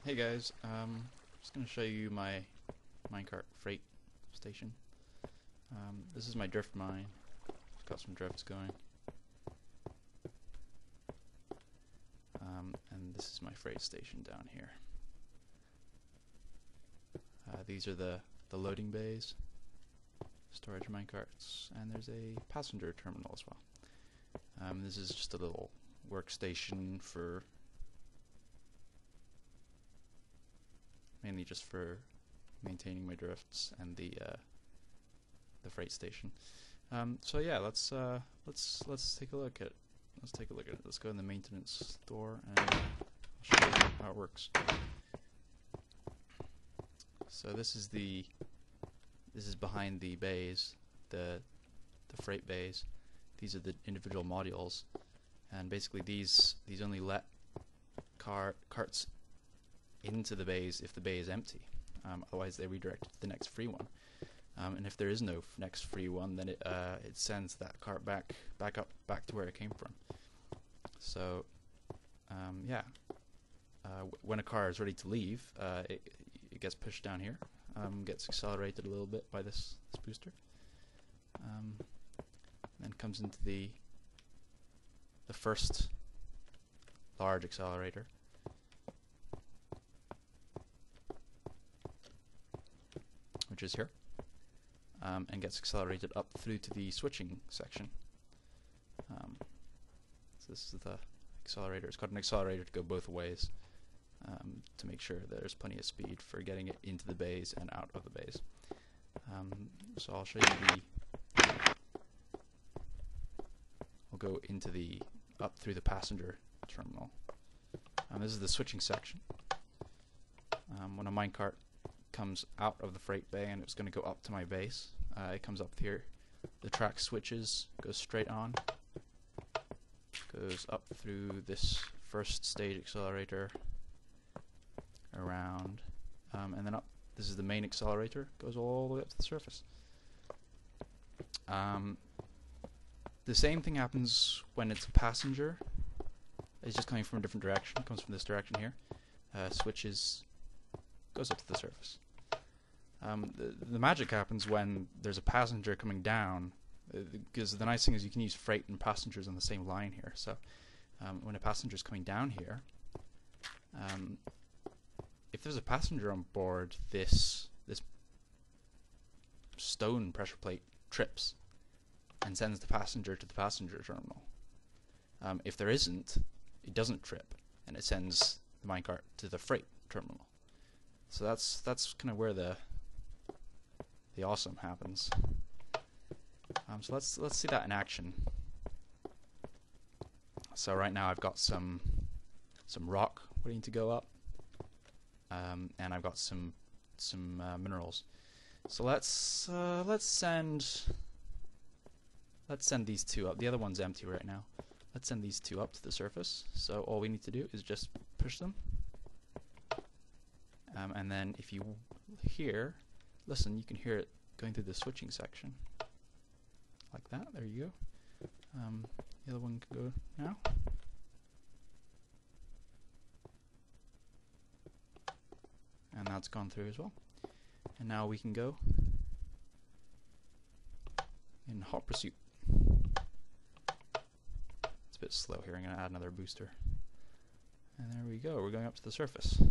Hey guys, just going to show you my minecart freight station. This is my drift mine. It's got some drifts going. And this is my freight station down here. These are the loading bays, storage minecarts, and there's a passenger terminal as well. This is just a little workstation for mainly just for maintaining my drifts and the freight station. So yeah, let's take a look at it. Let's go in the maintenance store and I'll show you how it works. So this is behind the bays, the freight bays. These are the individual modules, and basically these only let carts into the bays if the bay is empty. Otherwise they redirect to the next free one. And if there is no next free one, then it sends that cart back to where it came from. So yeah, when a car is ready to leave, it gets pushed down here, gets accelerated a little bit by this booster, then comes into the first large accelerator. Which is here, and gets accelerated up through to the switching section. So this is the accelerator. It's got an accelerator to go both ways, to make sure there's plenty of speed for getting it into the bays and out of the bays. So I'll show you we'll go into up through the passenger terminal. This is the switching section. When a minecart comes out of the freight bay and it's going to go up to my base, it comes up here, the track switches, goes straight on, goes up through this first stage accelerator, around, and then up. This is the main accelerator, goes all the way up to the surface. The same thing happens when it's a passenger. It's just coming from a different direction. It comes from this direction here, switches, goes up to the surface. The magic happens when there's a passenger coming down, because the nice thing is you can use freight and passengers on the same line here. So when a passenger is coming down here, if there's a passenger on board, this stone pressure plate trips and sends the passenger to the passenger terminal. If there isn't, it doesn't trip and it sends the minecart to the freight terminal. So that's kind of where the awesome happens. So let's see that in action. So right now I've got some rock waiting to go up, and I've got some minerals. So let's send these two up. The other one's empty right now. Let's send these two up to the surface. So all we need to do is just push them. And then if you listen, you can hear it going through the switching section. Like that, there you go. The other one can go now. And that's gone through as well. And now we can go in hot pursuit. It's a bit slow here, I'm going to add another booster. And there we go, we're going up to the surface.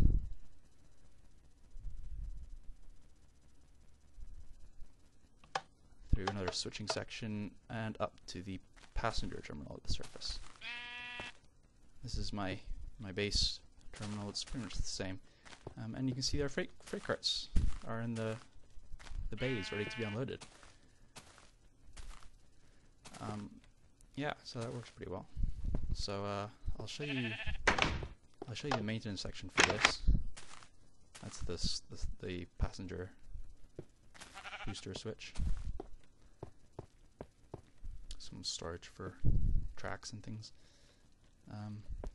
Through another switching section and up to the passenger terminal at the surface. This is my base terminal. It's pretty much the same, and you can see our freight carts are in the bays ready to be unloaded. Yeah, so that works pretty well. So I'll show you the maintenance section for this. That's the passenger booster switch. Some storage for tracks and things.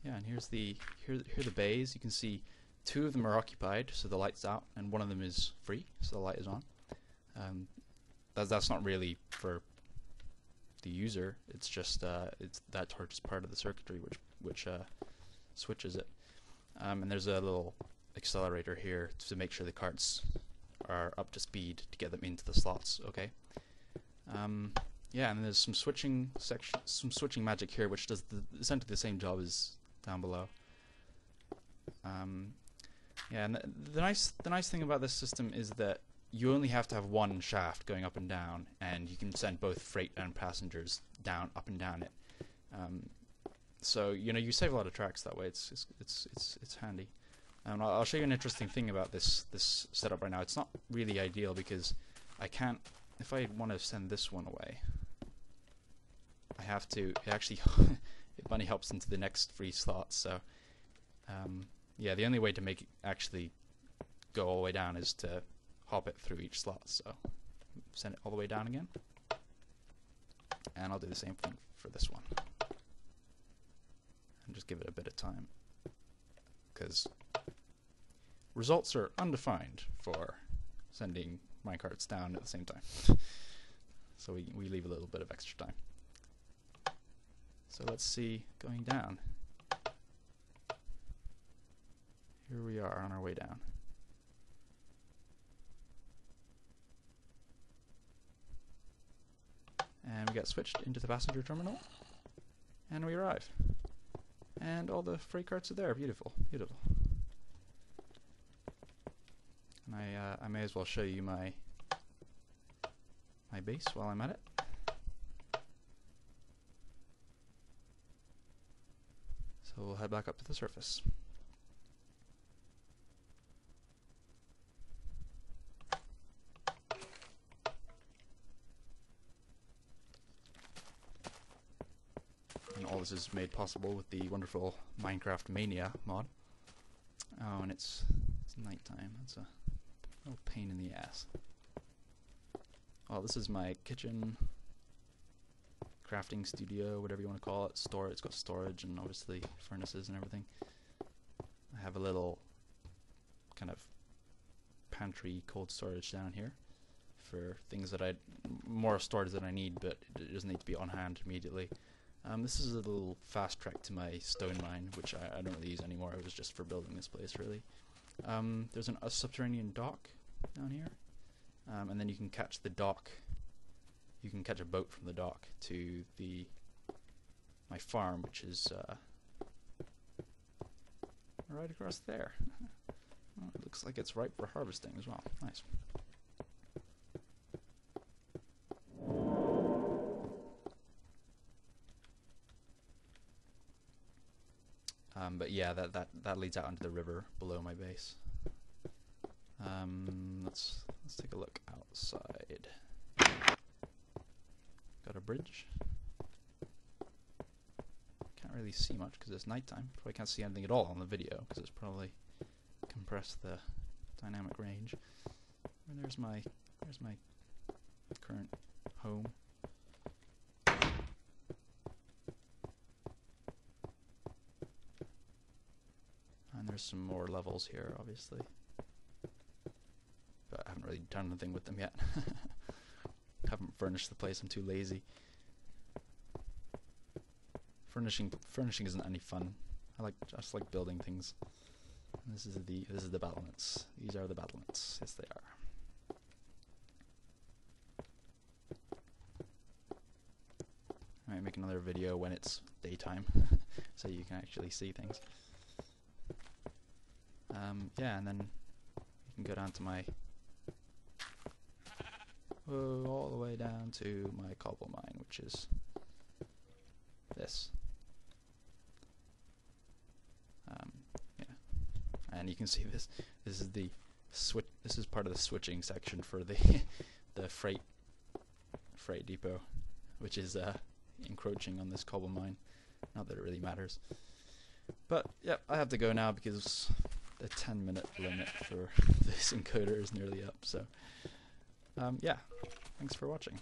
Yeah, and here are the bays. You can see two of them are occupied, so the light's out, and one of them is free, so the light is on. That's not really for the user. It's just that torch is part of the circuitry which switches it. And there's a little accelerator here to make sure the carts are up to speed to get them into the slots. Okay. Yeah, and there's some switching magic here, which does essentially the same job as down below. Yeah, and the nice thing about this system is that you only have to have one shaft going up and down, and you can send both freight and passengers down, up and down it. So you save a lot of tracks that way. It's handy. I'll show you an interesting thing about this setup right now. It's not really ideal because I can't. If I want to send this one away, I have to. It actually it bunny hops into the next free slot. So yeah, the only way to make it actually go all the way down is to hop it through each slot. So send it all the way down again, and I'll do the same thing for this one. And just give it a bit of time, because results are undefined for sending minecarts down at the same time. So we leave a little bit of extra time. So let's see, going down. Here we are on our way down. And we got switched into the passenger terminal, and we arrive. And all the freight carts are there. Beautiful, beautiful. And I may as well show you my base while I'm at it. So we'll head back up to the surface. And all this is made possible with the wonderful Minecart Mania mod. Oh, and it's nighttime. That's a real pain in the ass. Oh, this is my kitchen, crafting studio, whatever you want to call it. It's got storage and obviously furnaces and everything. I have a little kind of pantry cold storage down here for things that more storage than I need, but it doesn't need to be on hand immediately. This is a little fast track to my stone mine, which I don't really use anymore. It was just for building this place, really. There's a subterranean dock down here, and then you can catch the dock. You can catch a boat from the dock to my farm, which is right across there. Oh, it looks like it's ripe for harvesting as well. Nice. But yeah, that leads out into the river below my base. Let's take a look outside. Got a bridge. Can't really see much because it's nighttime. Probably can't see anything at all on the video because it's probably compressed the dynamic range. And there's my current home. And there's some more levels here, obviously, but I haven't really done anything with them yet. Haven't furnished the place. I'm too lazy. Furnishing isn't any fun. I just like building things. And this is the battlements. These are the battlements. Yes, they are. I might make another video when it's daytime, so you can actually see things. Yeah, and then you can go down to all the way down to my cobble mine, which is this. Yeah, and you can see this. This is the switch. This is part of the switching section for the freight depot, which is encroaching on this cobble mine. Not that it really matters. But yeah, I have to go now because the 10-minute limit for this encoder is nearly up. So yeah, thanks for watching.